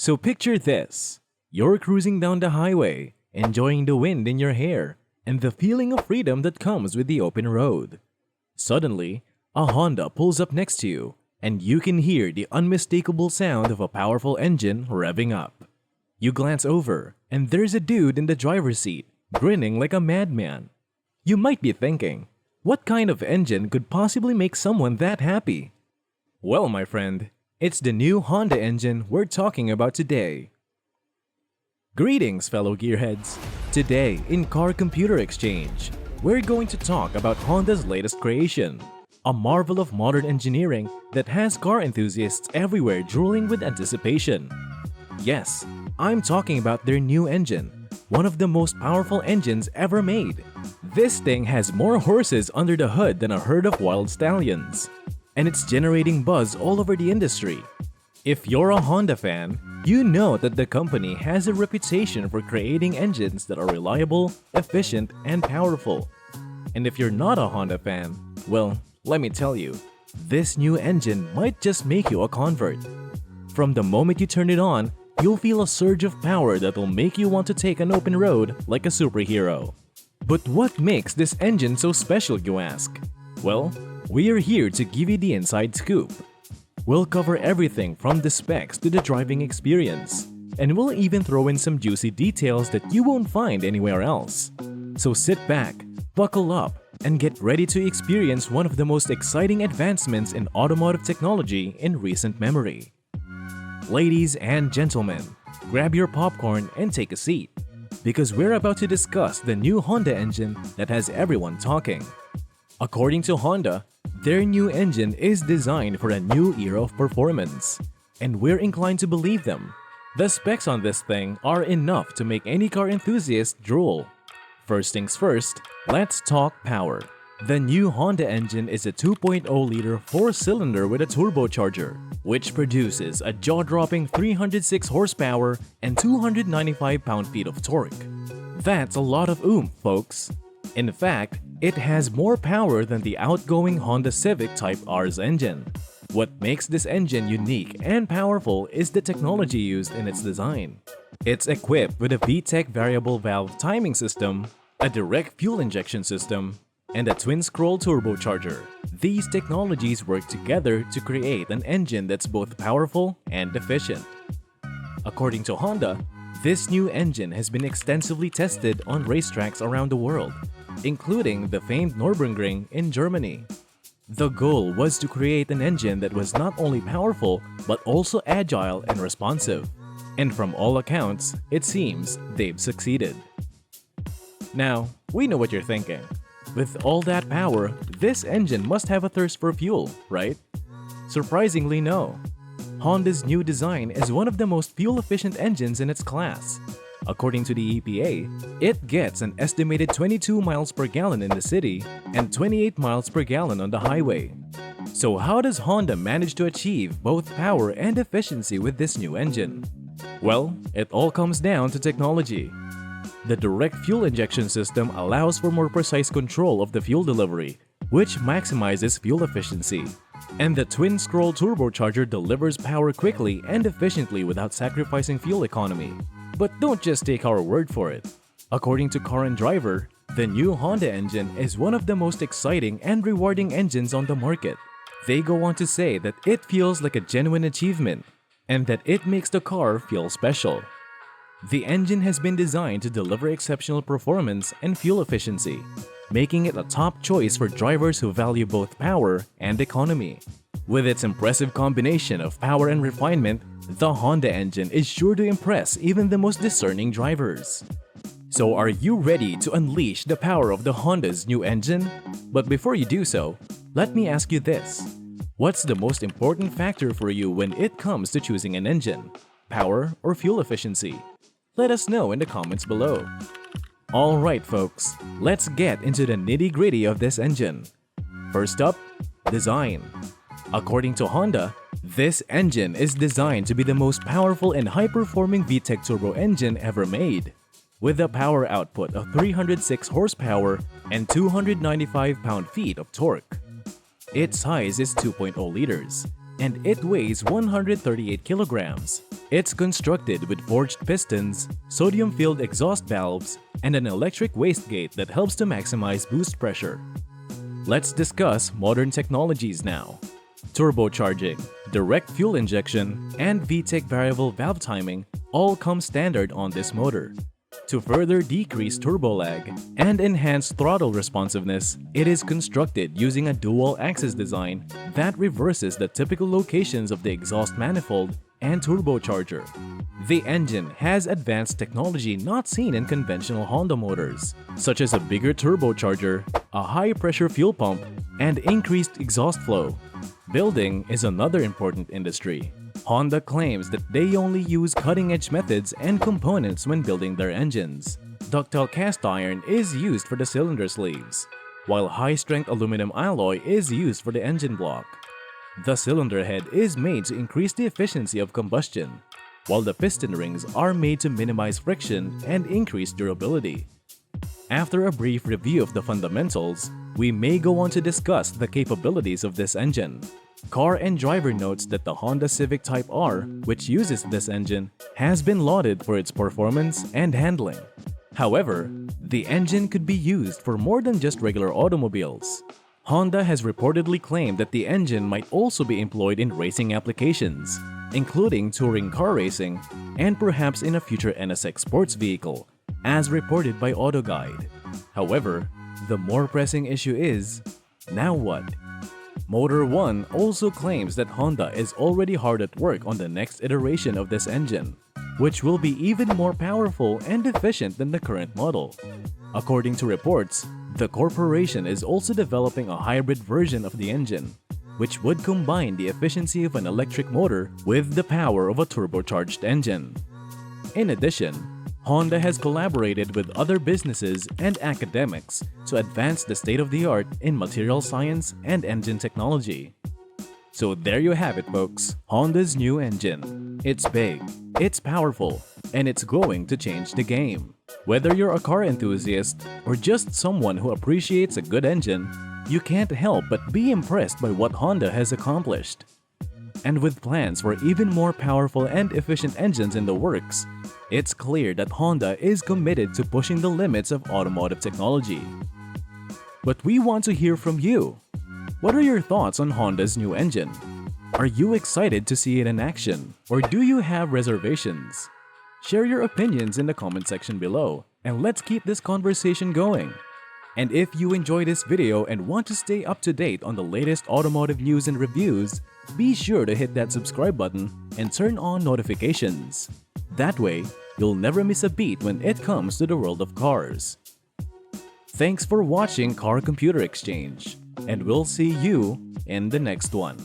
So picture this. You're cruising down the highway, enjoying the wind in your hair and the feeling of freedom that comes with the open road. Suddenly, a Honda pulls up next to you, and you can hear the unmistakable sound of a powerful engine revving up. You glance over, and there's a dude in the driver's seat, grinning like a madman. You might be thinking, what kind of engine could possibly make someone that happy? Well, my friend, it's the new Honda engine we're talking about today. Greetings, fellow gearheads! Today, in Car Computer Exchange, we're going to talk about Honda's latest creation, a marvel of modern engineering that has car enthusiasts everywhere drooling with anticipation. Yes, I'm talking about their new engine, one of the most powerful engines ever made. This thing has more horses under the hood than a herd of wild stallions, and it's generating buzz all over the industry. If you're a Honda fan, you know that the company has a reputation for creating engines that are reliable, efficient, and powerful. And if you're not a Honda fan, well, let me tell you, this new engine might just make you a convert. From the moment you turn it on, you'll feel a surge of power that'll make you want to take an open road like a superhero. But what makes this engine so special, you ask? Well, we're here to give you the inside scoop. We'll cover everything from the specs to the driving experience, and we'll even throw in some juicy details that you won't find anywhere else. So sit back, buckle up, and get ready to experience one of the most exciting advancements in automotive technology in recent memory. Ladies and gentlemen, grab your popcorn and take a seat, because we're about to discuss the new Honda engine that has everyone talking. According to Honda, their new engine is designed for a new era of performance, and we're inclined to believe them. The specs on this thing are enough to make any car enthusiast drool. First things first, let's talk power. The new Honda engine is a 2.0-liter 4-cylinder with a turbocharger, which produces a jaw-dropping 306 horsepower and 295 pound-feet of torque. That's a lot of oomph, folks. In fact, it has more power than the outgoing Honda Civic Type R's engine. What makes this engine unique and powerful is the technology used in its design. It's equipped with a VTEC variable valve timing system, a direct fuel injection system, and a twin-scroll turbocharger. These technologies work together to create an engine that's both powerful and efficient. According to Honda, this new engine has been extensively tested on racetracks around the world, including the famed Nürburgring in Germany. The goal was to create an engine that was not only powerful but also agile and responsive. And from all accounts, it seems they've succeeded. Now, we know what you're thinking. With all that power, this engine must have a thirst for fuel, right? Surprisingly, no. Honda's new design is one of the most fuel-efficient engines in its class. According to the EPA, it gets an estimated 22 miles per gallon in the city and 28 miles per gallon on the highway. So how does Honda manage to achieve both power and efficiency with this new engine? Well, it all comes down to technology. The direct fuel injection system allows for more precise control of the fuel delivery, which maximizes fuel efficiency. And the twin-scroll turbocharger delivers power quickly and efficiently without sacrificing fuel economy. But don't just take our word for it. According to Car and Driver, the new Honda engine is one of the most exciting and rewarding engines on the market. They go on to say that it feels like a genuine achievement, and that it makes the car feel special. The engine has been designed to deliver exceptional performance and fuel efficiency, making it a top choice for drivers who value both power and economy. With its impressive combination of power and refinement, the Honda engine is sure to impress even the most discerning drivers. So are you ready to unleash the power of the Honda's new engine? But before you do so, let me ask you this. What's the most important factor for you when it comes to choosing an engine? Power or fuel efficiency? Let us know in the comments below. Alright folks, let's get into the nitty-gritty of this engine. First up, design. According to Honda, this engine is designed to be the most powerful and high-performing VTEC turbo engine ever made. With a power output of 306 horsepower and 295 pound-feet of torque. Its size is 2.0 liters, and it weighs 138 kilograms. It's constructed with forged pistons, sodium-filled exhaust valves, and an electric wastegate that helps to maximize boost pressure. Let's discuss modern technologies now. Turbocharging, direct fuel injection, and VTEC variable valve timing all come standard on this motor. To further decrease turbo lag and enhance throttle responsiveness, it is constructed using a dual-axis design that reverses the typical locations of the exhaust manifold and turbocharger. The engine has advanced technology not seen in conventional Honda motors, such as a bigger turbocharger, a high-pressure fuel pump, and increased exhaust flow. Building is another important industry. Honda claims that they only use cutting-edge methods and components when building their engines. Ductile cast iron is used for the cylinder sleeves, while high-strength aluminum alloy is used for the engine block. The cylinder head is made to increase the efficiency of combustion, while the piston rings are made to minimize friction and increase durability. After a brief review of the fundamentals, we may go on to discuss the capabilities of this engine. Car and Driver notes that the Honda Civic Type R, which uses this engine, has been lauded for its performance and handling. However, the engine could be used for more than just regular automobiles. Honda has reportedly claimed that the engine might also be employed in racing applications, including touring car racing and perhaps in a future NSX sports vehicle, as reported by AutoGuide. However, the more pressing issue is, now what? Motor One also claims that Honda is already hard at work on the next iteration of this engine, which will be even more powerful and efficient than the current model. According to reports, the corporation is also developing a hybrid version of the engine, which would combine the efficiency of an electric motor with the power of a turbocharged engine. In addition, Honda has collaborated with other businesses and academics to advance the state-of-the-art in material science and engine technology. So there you have it, folks, Honda's new engine. It's big, it's powerful, and it's going to change the game. Whether you're a car enthusiast or just someone who appreciates a good engine, you can't help but be impressed by what Honda has accomplished. And with plans for even more powerful and efficient engines in the works, it's clear that Honda is committed to pushing the limits of automotive technology. But we want to hear from you. What are your thoughts on Honda's new engine? Are you excited to see it in action, or do you have reservations? Share your opinions in the comment section below, and let's keep this conversation going. And if you enjoyed this video and want to stay up to date on the latest automotive news and reviews, be sure to hit that subscribe button and turn on notifications. That way, you'll never miss a beat when it comes to the world of cars. Thanks for watching Car Computer Exchange, and we'll see you in the next one.